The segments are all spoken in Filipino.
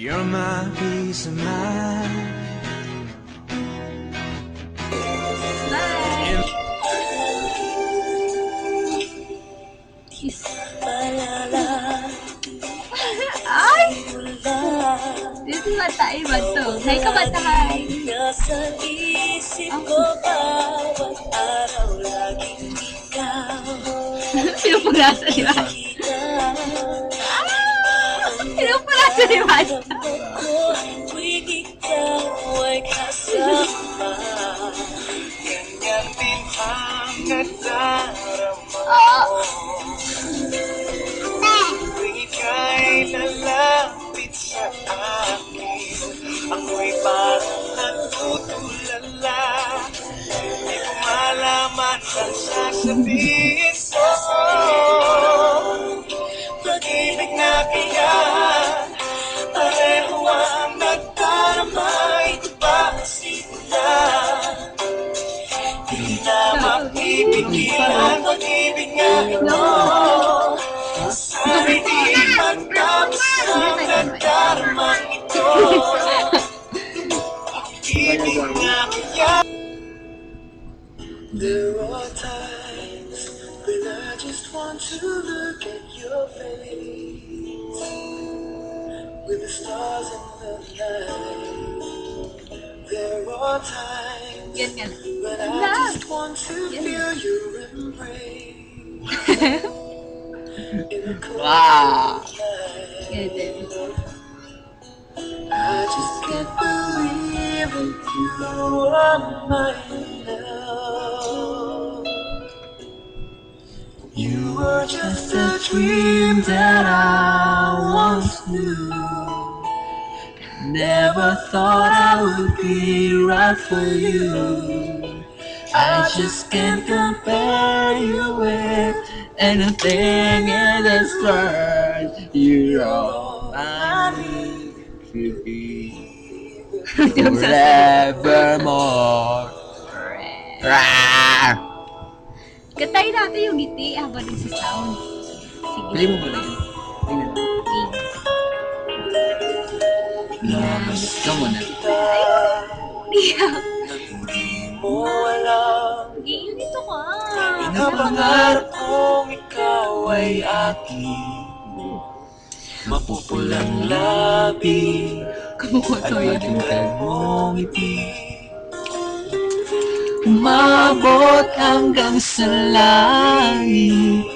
You're my peace of mind. Kiss. Ay! Dito ba tayo ba to? Hay ka ba tayo? Nasa isip ko bawat araw laging ikaw. Pinupunasan ni Mata. Pinupunasan ni Mata. Tuwing ikaw ay kasama, ganyan din ang nadarama ko. Tuwing ika'y lalapit sa akin, ako'y parang natutulala. Di ko malaman ang sasabihin ko. Pag-ibig na kaya pareho ang nagdarama. Ito ba ang simula? Di na mapipigilan pag-ibig nga ito. Sabi di magtapos ang nagdarama ito. Pag-ibig na kaya. There are times when I just want to look at your face, with the stars in the night. There are times Ganyan. when I just want to feel your embrace in the cold night. Ganyan. I just can't believe that you are my love. You were just a dream that I once knew. Never thought I would be right for you. I just can't compare you with anything in this world. You're all I need to be forevermore. Rawr! Kantayin natin yung ngiti habang nagsisound. Sige. Play mo muna yun. Ikaw muna. Hindi mo alam, Ngayon dito ka. pinapangarap kong ikaw ay akin. Mapupulang labi Kamukha at to yun. matintag mong ngiti. Umabot hanggang sa langit.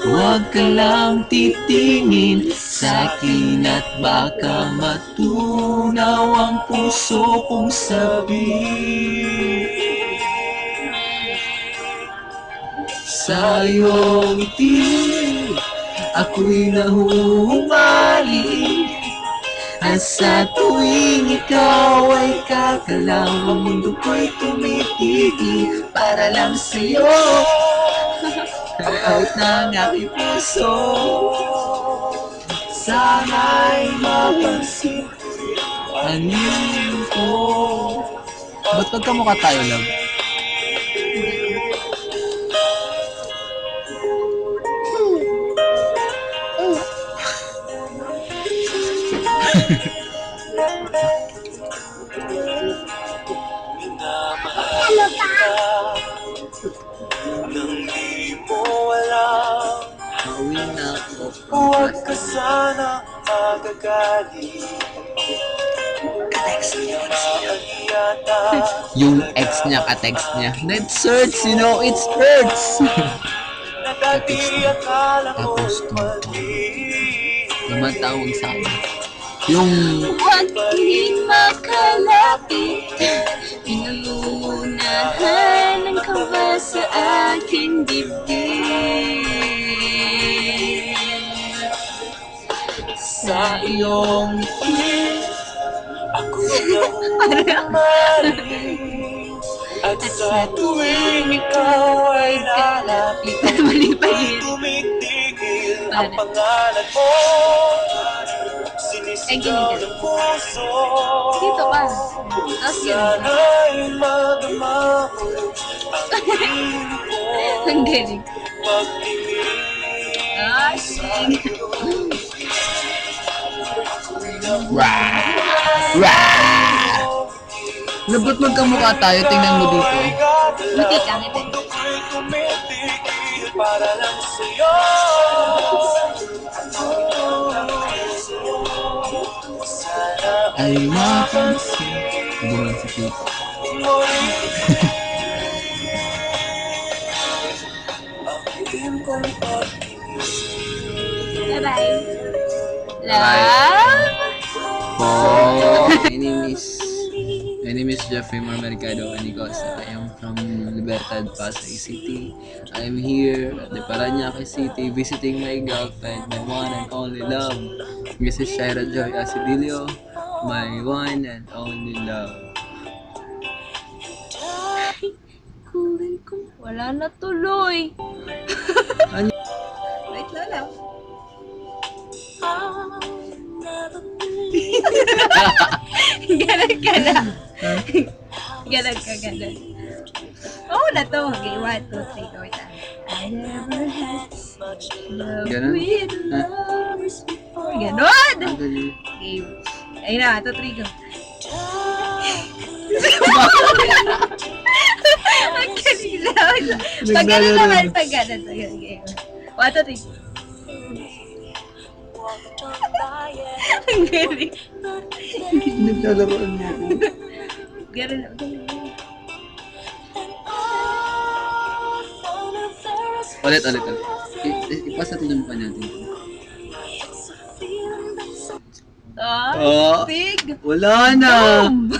Huwag ka lang titingin sa'kin at baka matunaw ang puso kong sabihin. Sa iyong ngiti, ako'y nahuhumali. At sa tuwing ikaw ay kakalaw, ang mundo ko'y tumitigil para lang sa'yo. Out ng aking puso, sana'y mapansin ang iyong ko. Ba't magkamukha tayo, love? Minamahal kita nang di mo alam. Pauwi na ako. Huwag ka sana magagalit. Ka-text niya. Maagiyata Yung ex niya, ka-text niya. Net search, you know, it hurts. na dati akala Tapos ko'y to. mali. Tumatawag sa akin. Yung Huwag piling makalapit. Pinangungunahan ng kaba sa aking dibdib. Sa iyong ngiti, ako'y nahumaling. At sa tuwing ikaw ay lalapit, Mali pa yun. tumitigil ang Paano? pangalan mo. Ay, Sinisigaw ganyan. ng puso. Dito ka. Tapos yun. Sana'y madama mo ang hiling ko. Ang galing. Pagtingin Ay, sa sige. iyo. Na ba't magkamukha tayo? Tingnan mo dito. Buti ka, ngiti. Para lang sa'yo. Ay mapansin. Hindi naman si Tito. Bye-bye. Love. Oh, my name is Jeffrey Marmercado Anicosa. I am from Libertad, Pasay City. I am here at the Parañaque City visiting my girlfriend, my one and only love, Mrs. Shaira Joy Asidilio, my one and only love. Kunin ko. Wala na tuloy. Ano? Wait lang. Ganon ka na. Ganon ka, ganon. Oo na to. Okay, 1, 2, 3, go na. I never had such love Ganon? with Ha? lovers before. Ganon! Ang galing. Okay. Ayun na, 2, 3, go. Ang galing lang. Pag ganon naman, pag ganon. Okay. 1, 2, 3. Ang galing. Naglalaroan mo ako. Ganon lang. Ulit. Ipas natin yung mukha natin. Oh. Stig. Wala na. Boom.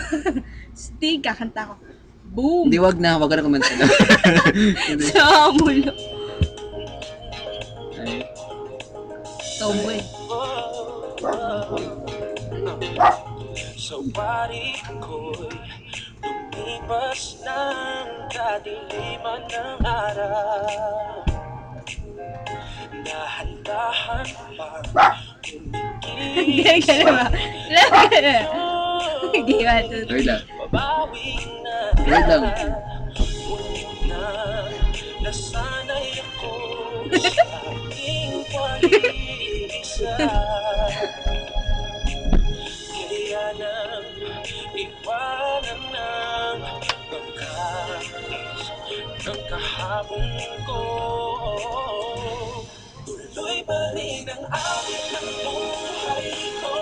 Stig, kakanta ko. Boom. Hindi, wag na kumanta na. Hindi. Sa mulo. Ay. Tomboy. So bari ko'y lumipas ng kadiliman ng araw. Dahan-dahan pa Hindi ka na ba? Alam ka na. Hindi ba ito? Wait lang. babawi na. Wait lang. Ngunit na nasanay ako sa aking pag-iisa. Kaya nang iwanan ng pagkakis ng kahapon ko. Tuloy pa rin ang awit ng buhay ko.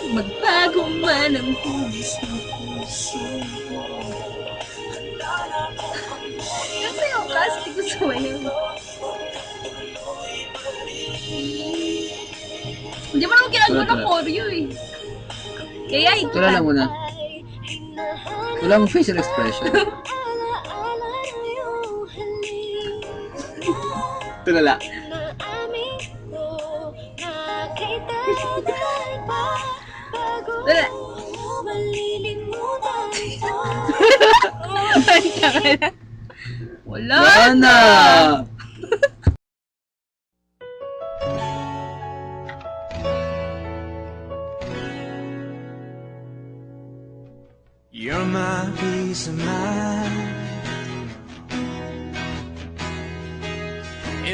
Magbago man ang hugis ng puso mo. Kasi yung plastic ko sa wayo. Hindi mo naman ginagawa ng choreo eh. Kaya ito Tulala mo na. Wala mong facial expression. Tulala. Wala. Wala. Wala na. You're my peace of mind.